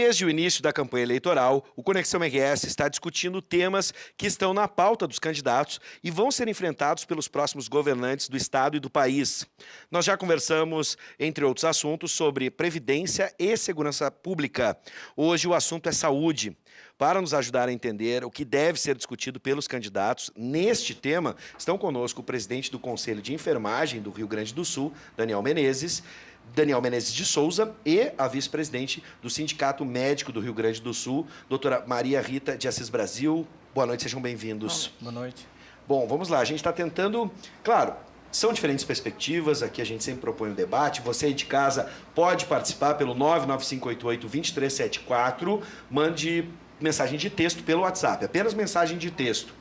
Desde o início da campanha eleitoral, o Conexão RS está discutindo temas que estão na pauta dos candidatos e vão ser enfrentados pelos próximos governantes do Estado e do país. Nós já conversamos, entre outros assuntos, sobre previdência e segurança pública. Hoje o assunto é saúde. Para nos ajudar a entender o que deve ser discutido pelos candidatos neste tema, estão conosco o presidente do Conselho de Enfermagem do Rio Grande do Sul, Daniel Menezes de Souza, e a vice-presidente do Sindicato Médico do Rio Grande do Sul, doutora Maria Rita de Assis Brasil. Boa noite, sejam bem-vindos. Boa noite. Bom, vamos lá, a gente está tentando, claro, são diferentes perspectivas, aqui a gente sempre propõe um debate, você aí de casa pode participar pelo 99588-2374, mande mensagem de texto pelo WhatsApp, apenas mensagem de texto.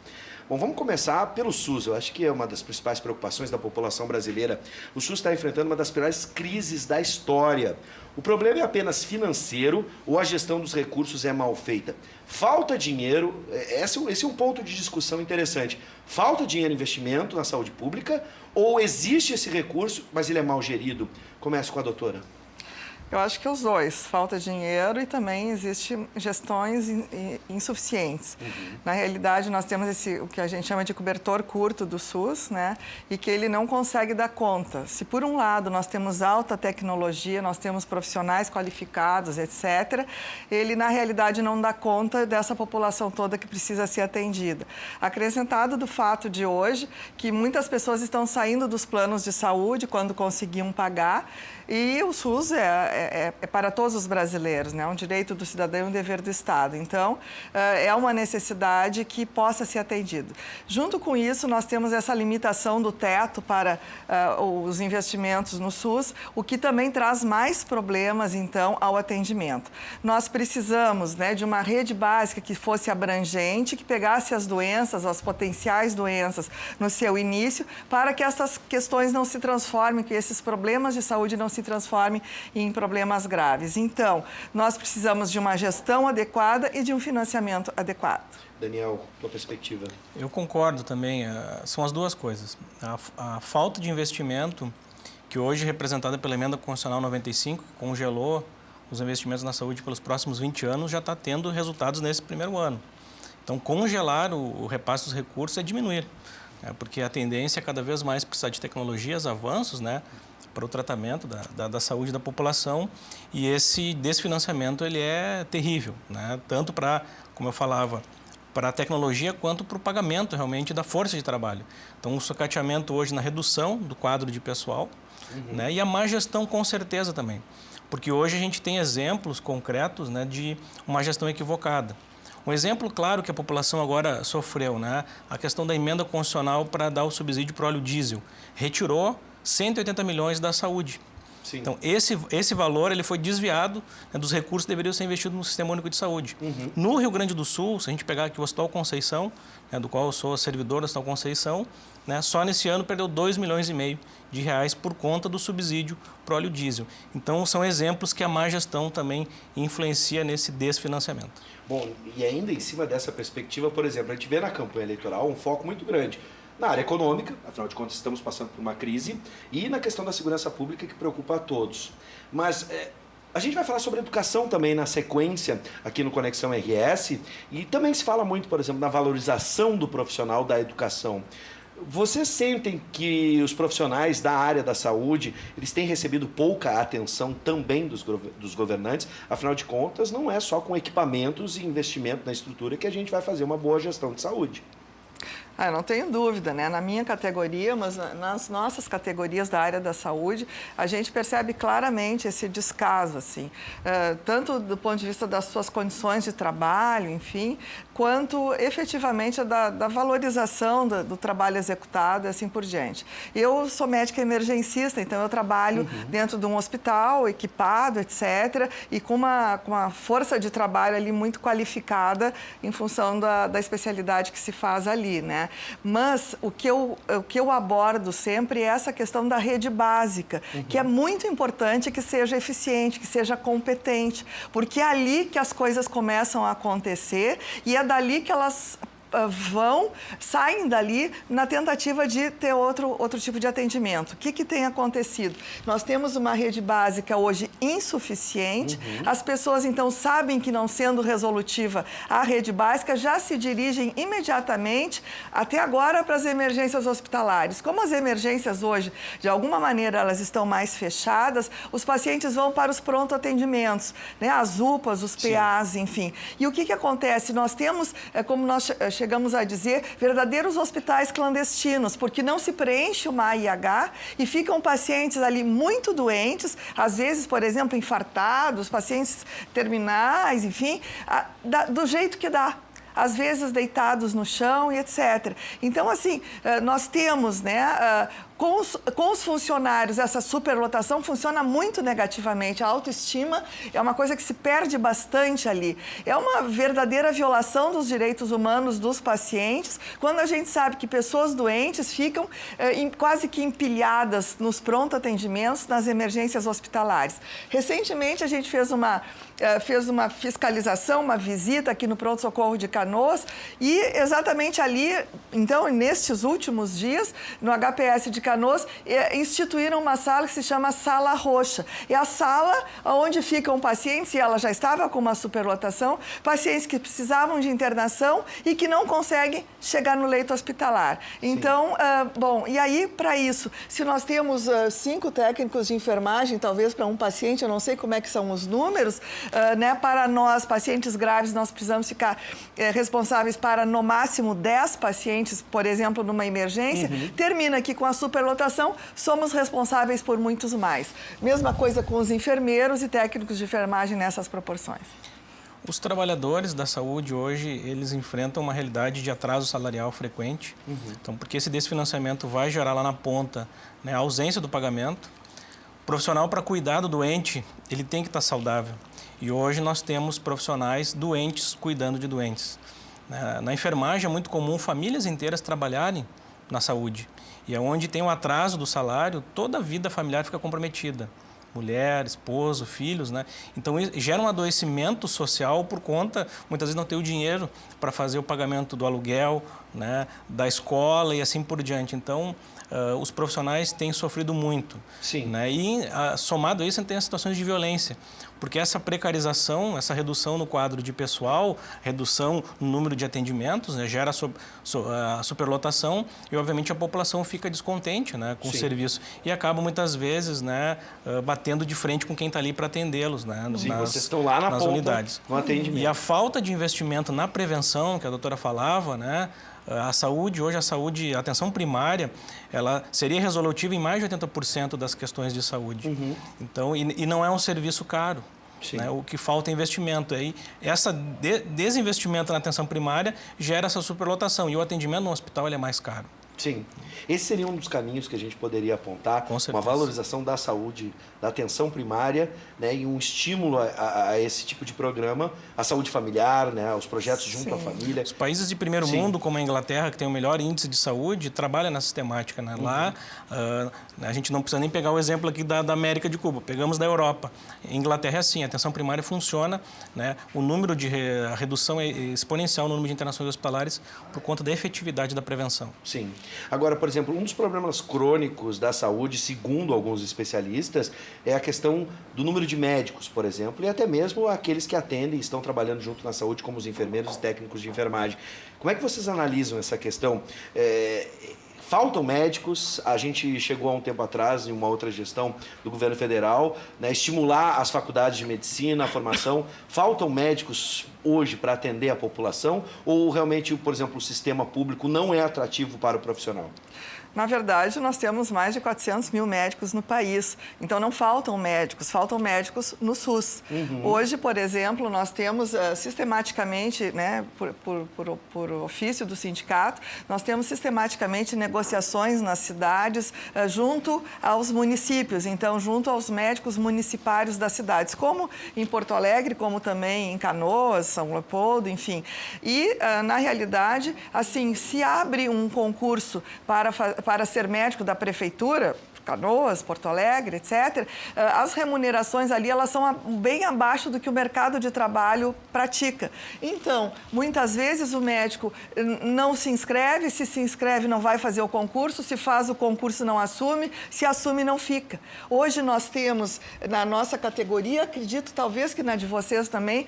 Bom, vamos começar pelo SUS. Eu acho que é uma das principais preocupações da população brasileira. O SUS está enfrentando uma das piores crises da história. O problema é apenas financeiro ou a gestão dos recursos é mal feita? Falta dinheiro, esse é um ponto de discussão interessante. Falta dinheiro em investimento na saúde pública ou existe esse recurso, mas ele é mal gerido? Começo com a doutora. Eu acho que os dois. Falta dinheiro e também existem gestões insuficientes. Na realidade, nós temos o que a gente chama de cobertor curto do SUS, né? E que ele não consegue dar conta. Se, por um lado, nós temos alta tecnologia, nós temos profissionais qualificados, etc., ele, na realidade, não dá conta dessa população toda que precisa ser atendida. Acrescentado do fato de hoje que muitas pessoas estão saindo dos planos de saúde quando conseguiam pagar, e o SUS é para todos os brasileiros, né? É um direito do cidadão e um dever do Estado. Então, é uma necessidade que possa ser atendido. Junto com isso, nós temos essa limitação do teto para os investimentos no SUS, o que também traz mais problemas, então, ao atendimento. Nós precisamos, né, de uma rede básica que fosse abrangente, que pegasse as doenças, as potenciais doenças no seu início, para que essas questões não se transformem, que esses problemas de saúde não se transformem em problemas graves. Então, nós precisamos de uma gestão adequada e de um financiamento adequado. Daniel, tua perspectiva. Eu concordo também, são as duas coisas. A falta de investimento, que hoje é representada pela Emenda Constitucional 95, que congelou os investimentos na saúde pelos próximos 20 anos, já está tendo resultados nesse primeiro ano. Então, congelar o repasse dos recursos é diminuir, né? Porque a tendência é cada vez mais precisar de tecnologias, avanços, né, para o tratamento da saúde da população, e esse desfinanciamento ele é terrível, né? Tanto para, como eu falava, para a tecnologia quanto para o pagamento realmente da força de trabalho. Então, o sucateamento hoje na redução do quadro de pessoal, né? E a má gestão com certeza também, porque hoje a gente tem exemplos concretos, né, de uma gestão equivocada. Um exemplo claro que a população agora sofreu, né, a questão da emenda constitucional para dar o subsídio para o óleo diesel. Retirou 180 milhões da saúde. Sim. Então, esse valor ele foi desviado, né, dos recursos que deveriam ser investidos no Sistema Único de Saúde. No Rio Grande do Sul, se a gente pegar aqui o Hospital Conceição, né, do qual eu sou servidor do Hospital Conceição, né, só nesse ano perdeu 2,5 milhões de reais por conta do subsídio para o óleo diesel. Então, são exemplos que a má gestão também influencia nesse desfinanciamento. Bom, e ainda em cima dessa perspectiva, por exemplo, a gente vê na campanha eleitoral um foco muito grande na área econômica, afinal de contas estamos passando por uma crise, e na questão da segurança pública que preocupa a todos. Mas a gente vai falar sobre educação também na sequência aqui no Conexão RS, e também se fala muito, por exemplo, na valorização do profissional da educação. Vocês sentem que os profissionais da área da saúde, eles têm recebido pouca atenção também dos governantes? Afinal de contas, não é só com equipamentos e investimento na estrutura que a gente vai fazer uma boa gestão de saúde. Eu não tenho dúvida, né? Na minha categoria, mas nas nossas categorias da área da saúde, a gente percebe claramente esse descaso, assim, tanto do ponto de vista das suas condições de trabalho, enfim, quanto efetivamente da valorização do trabalho executado e assim por diante. Eu sou médica emergencista, então eu trabalho dentro de um hospital equipado, etc., e com uma força de trabalho ali muito qualificada em função da especialidade que se faz ali, né? Mas o que eu abordo sempre é essa questão da rede básica, que é muito importante que seja eficiente, que seja competente, porque é ali que as coisas começam a acontecer e é dali que elas saem dali na tentativa de ter outro tipo de atendimento. O que tem acontecido? Nós temos uma rede básica hoje insuficiente, as pessoas então sabem que não sendo resolutiva a rede básica, já se dirigem imediatamente, até agora, para as emergências hospitalares. Como as emergências hoje, de alguma maneira, elas estão mais fechadas, os pacientes vão para os pronto atendimentos, né? As UPAs, os PAs, enfim. E o que acontece? Nós temos, como nós chegamos a dizer, verdadeiros hospitais clandestinos, porque não se preenche uma AIH e ficam pacientes ali muito doentes, às vezes, por exemplo, infartados, pacientes terminais, enfim, do jeito que dá. Às vezes deitados no chão e etc. Então, assim, nós temos, né, com os funcionários, essa superlotação funciona muito negativamente. A autoestima é uma coisa que se perde bastante ali. É uma verdadeira violação dos direitos humanos dos pacientes, quando a gente sabe que pessoas doentes ficam quase que empilhadas nos pronto atendimentos, nas emergências hospitalares. Recentemente, a gente fez uma fiscalização, uma visita aqui no pronto-socorro de Canoas e exatamente ali, então, nestes últimos dias, no HPS de Canoas, instituíram uma sala que se chama Sala Roxa. É a sala onde ficam pacientes, e ela já estava com uma superlotação, pacientes que precisavam de internação e que não conseguem chegar no leito hospitalar. Então, bom, e aí, para isso, se nós temos 5 técnicos de enfermagem, talvez para um paciente, eu não sei como é que são os números, né, para nós, pacientes graves, nós precisamos ficar responsáveis para, no máximo, 10 pacientes, por exemplo, numa emergência, termina aqui com a superlotação, somos responsáveis por muitos mais. Mesma coisa com os enfermeiros e técnicos de enfermagem nessas proporções. Os trabalhadores da saúde hoje, eles enfrentam uma realidade de atraso salarial frequente. Então, porque esse desfinanciamento vai gerar lá na ponta, né, a ausência do pagamento. O profissional, para cuidar do doente, ele tem que estar saudável. E hoje nós temos profissionais doentes cuidando de doentes. Na enfermagem é muito comum famílias inteiras trabalharem na saúde. E é onde tem um atraso do salário, toda a vida familiar fica comprometida. Mulher, esposo, filhos, né? Então, gera um adoecimento social por conta, muitas vezes, não ter o dinheiro para fazer o pagamento do aluguel, né, da escola e assim por diante. Então, os profissionais têm sofrido muito. Sim. Né? E, somado a isso, tem as situações de violência. Porque essa precarização, essa redução no quadro de pessoal, redução no número de atendimentos, né, gera a superlotação e, obviamente, a população fica descontente, né, com o serviço. E acaba, muitas vezes, né, batendo de frente com quem está ali para atendê-los, né, vocês estão lá na ponta, unidades. No atendimento. E a falta de investimento na prevenção, que a doutora falava, né, a saúde, hoje a atenção primária, ela seria resolutiva em mais de 80% das questões de saúde. Então, e não é um serviço caro. Né? O que falta é investimento. Aí, esse desinvestimento na atenção primária gera essa superlotação. E o atendimento no hospital ele é mais caro. Sim. Esse seria um dos caminhos que a gente poderia apontar, uma valorização da saúde, da atenção primária, né, e um estímulo a esse tipo de programa, a saúde familiar, né, os projetos junto à família. Os países de primeiro mundo, como a Inglaterra, que tem o melhor índice de saúde, trabalham na sistemática. Né? Lá, a gente não precisa nem pegar o exemplo aqui da América de Cuba, pegamos da Europa. Em Inglaterra é assim, a atenção primária funciona, né, o número de a redução é exponencial no número de internações hospitalares por conta da efetividade da prevenção. Sim. Agora, por exemplo, um dos problemas crônicos da saúde, segundo alguns especialistas, é a questão do número de médicos, por exemplo, e até mesmo aqueles que atendem e estão trabalhando junto na saúde, como os enfermeiros e técnicos de enfermagem. Como é que vocês analisam essa questão? Faltam médicos, a gente chegou há um tempo atrás, em uma outra gestão do governo federal, né, estimular as faculdades de medicina, a formação. Faltam médicos hoje para atender a população ou realmente, por exemplo, o sistema público não é atrativo para o profissional? Na verdade, nós temos mais de 400 mil médicos no país. Então, não faltam médicos no SUS. Hoje, por exemplo, nós temos sistematicamente, né, por ofício do sindicato, nós temos sistematicamente negociações nas cidades junto aos municípios, então, junto aos médicos municipários das cidades, como em Porto Alegre, como também em Canoas, São Leopoldo, enfim. E, na realidade, assim, se abre um concurso para ser médico da prefeitura, Canoas, Porto Alegre, etc., as remunerações ali elas são bem abaixo do que o mercado de trabalho pratica. Então, muitas vezes o médico não se inscreve, se inscreve não vai fazer o concurso, se faz o concurso não assume, se assume não fica. Hoje nós temos, na nossa categoria, acredito talvez que na de vocês também,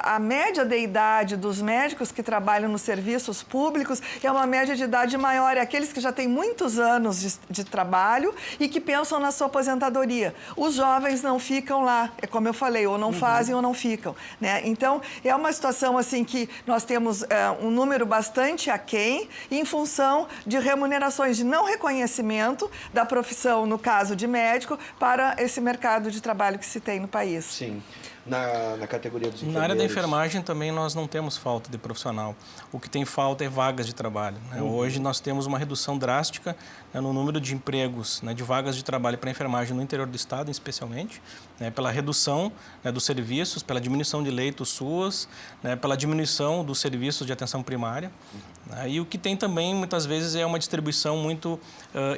a média de idade dos médicos que trabalham nos serviços públicos é uma média de idade maior, é aqueles que já têm muitos anos de trabalho e que pensam na sua aposentadoria. Os jovens não ficam lá, é como eu falei, ou não fazem ou não ficam, né? Então, é uma situação assim que nós temos um número bastante aquém em função de remunerações de não reconhecimento da profissão, no caso de médico, para esse mercado de trabalho que se tem no país. Sim. Na categoria dos enfermeiros. Na área da enfermagem também nós não temos falta de profissional. O que tem falta é vagas de trabalho, né? Hoje nós temos uma redução drástica, né, no número de empregos, né, de vagas de trabalho para a enfermagem no interior do estado, especialmente, né, pela redução, né, dos serviços, pela diminuição de leitos SUAS, né, pela diminuição dos serviços de atenção primária. Né, e o que tem também, muitas vezes, é uma distribuição muito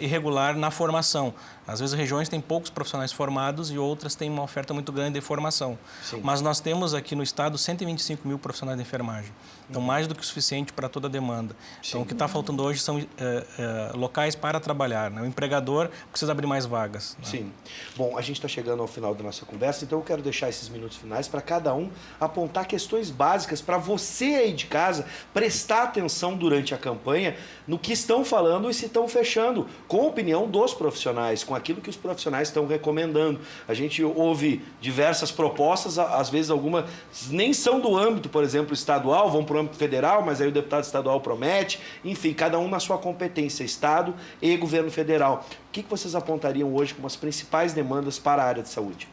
irregular na formação. Às vezes, regiões têm poucos profissionais formados e outras têm uma oferta muito grande de formação. Sim. Mas nós temos aqui no estado 125 mil profissionais de enfermagem. Então, mais do que o suficiente para toda a demanda. Sim. Então, o que está faltando hoje são locais para trabalhar, né? O empregador precisa abrir mais vagas, né? Sim. Bom, a gente está chegando ao final da nossa conversa, então eu quero deixar esses minutos finais para cada um apontar questões básicas para você aí de casa prestar atenção durante a campanha no que estão falando e se estão fechando com a opinião dos profissionais, com aquilo que os profissionais estão recomendando. A gente ouve diversas propostas, às vezes algumas nem são do âmbito, por exemplo, estadual, vão para o âmbito federal, mas aí o deputado estadual promete. Enfim, cada um na sua competência, Estado e governo federal. O que vocês apontariam hoje como as principais demandas para a área de saúde?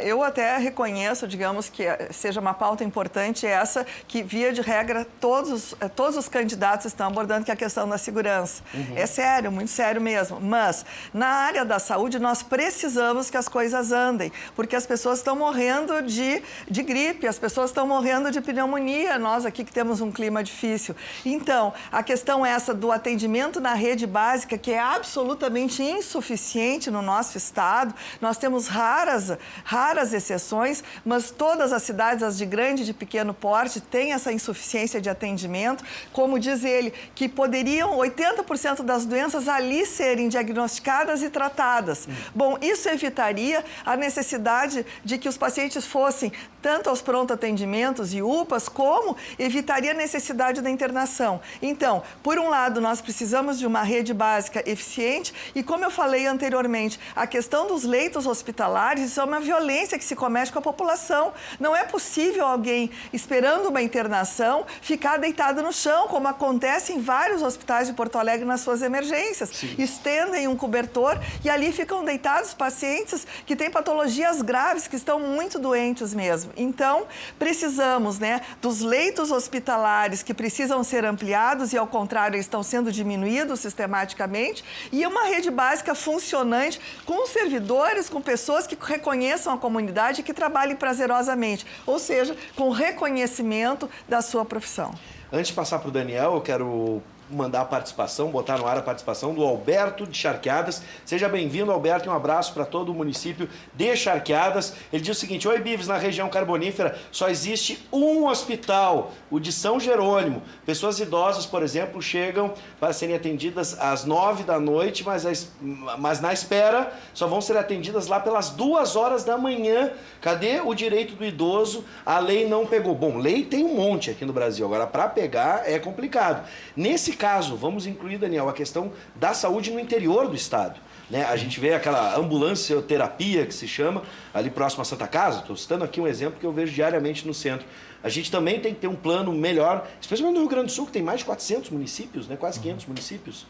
Eu até reconheço, digamos, que seja uma pauta importante essa, que via de regra todos os candidatos estão abordando, que é a questão da segurança. É sério, muito sério mesmo. Mas, na área da saúde, nós precisamos que as coisas andem, porque as pessoas estão morrendo de gripe, as pessoas estão morrendo de pneumonia, nós aqui que temos um clima difícil. Então, a questão essa do atendimento na rede básica, que é absolutamente insuficiente no nosso estado, nós temos raras exceções, mas todas as cidades, as de grande e de pequeno porte, têm essa insuficiência de atendimento. Como diz ele, que poderiam 80% das doenças ali serem diagnosticadas e tratadas. Bom, isso evitaria a necessidade de que os pacientes fossem tanto aos pronto-atendimentos e UPAs, como evitaria a necessidade da internação. Então, por um lado, nós precisamos de uma rede básica eficiente e, como eu falei anteriormente, a questão dos leitos hospitalares, isso é uma violência que se comete com a população. Não é possível alguém, esperando uma internação, ficar deitado no chão, como acontece em vários hospitais de Porto Alegre nas suas emergências. Sim. Estendem um cobertor e ali ficam deitados pacientes que têm patologias graves, que estão muito doentes mesmo. Então, precisamos, né, dos leitos hospitalares que precisam ser ampliados e, ao contrário, estão sendo diminuídos sistematicamente, e uma rede básica funcionante com servidores, com pessoas que reconheçam a comunidade e que trabalhem prazerosamente, ou seja, com reconhecimento da sua profissão. Antes de passar para o Daniel, eu quero mandar a participação, botar no ar a participação do Alberto de Charqueadas. Seja bem-vindo, Alberto, e um abraço para todo o município de Charqueadas. Ele diz o seguinte: oi, Bives, na região carbonífera só existe um hospital, o de São Jerônimo. Pessoas idosas, por exemplo, chegam para serem atendidas às 9 da noite, mas na espera só vão ser atendidas lá pelas 2 horas da manhã. Cadê o direito do idoso? A lei não pegou. Bom, lei tem um monte aqui no Brasil, agora para pegar é complicado. Nesse caso, vamos incluir, Daniel, a questão da saúde no interior do estado, né? A gente vê aquela ambulancioterapia que se chama, ali próximo à Santa Casa. Estou citando aqui um exemplo que eu vejo diariamente no centro. A gente também tem que ter um plano melhor, especialmente no Rio Grande do Sul, que tem mais de 400 municípios, né? Quase 500 municípios.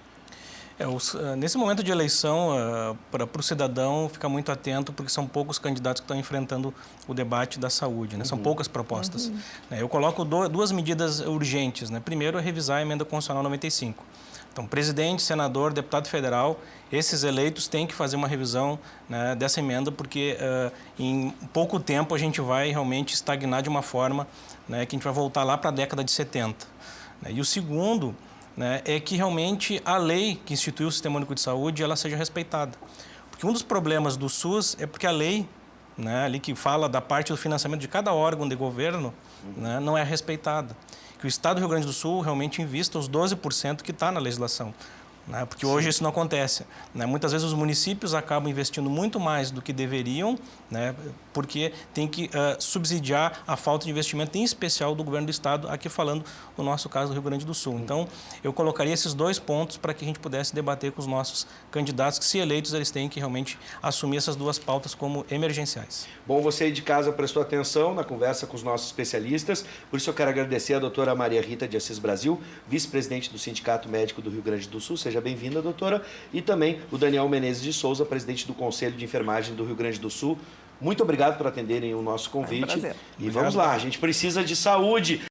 Nesse momento de eleição, para o cidadão ficar muito atento, porque são poucos candidatos que estão enfrentando o debate da saúde, né? São poucas propostas. Eu coloco 2 medidas urgentes, né? Primeiro, é revisar a emenda constitucional 95. Então, presidente, senador, deputado federal, esses eleitos têm que fazer uma revisão, né, dessa emenda, porque em pouco tempo a gente vai realmente estagnar de uma forma, né, que a gente vai voltar lá para a década de 70. E o segundo né, é que realmente a lei que instituiu o Sistema Único de Saúde ela seja respeitada. Porque um dos problemas do SUS é porque a lei, né, ali que fala da parte do financiamento de cada órgão de governo, né, não é respeitada. Que o Estado do Rio Grande do Sul realmente invista os 12% que está na legislação. Né, porque hoje isso não acontece. Né? Muitas vezes os municípios acabam investindo muito mais do que deveriam, né, porque tem que subsidiar a falta de investimento, em especial do governo do Estado, aqui falando no nosso caso do Rio Grande do Sul. Então, eu colocaria esses 2 pontos para que a gente pudesse debater com os nossos candidatos, que se eleitos eles têm que realmente assumir essas 2 pautas como emergenciais. Bom, você aí de casa prestou atenção na conversa com os nossos especialistas, por isso eu quero agradecer a doutora Maria Rita de Assis Brasil, vice-presidente do Sindicato Médico do Rio Grande do Sul. Seja bem-vinda, doutora. E também o Daniel Menezes de Souza, presidente do Conselho de Enfermagem do Rio Grande do Sul. Muito obrigado por atenderem o nosso convite. É um prazer. E vamos lá, a gente precisa de saúde.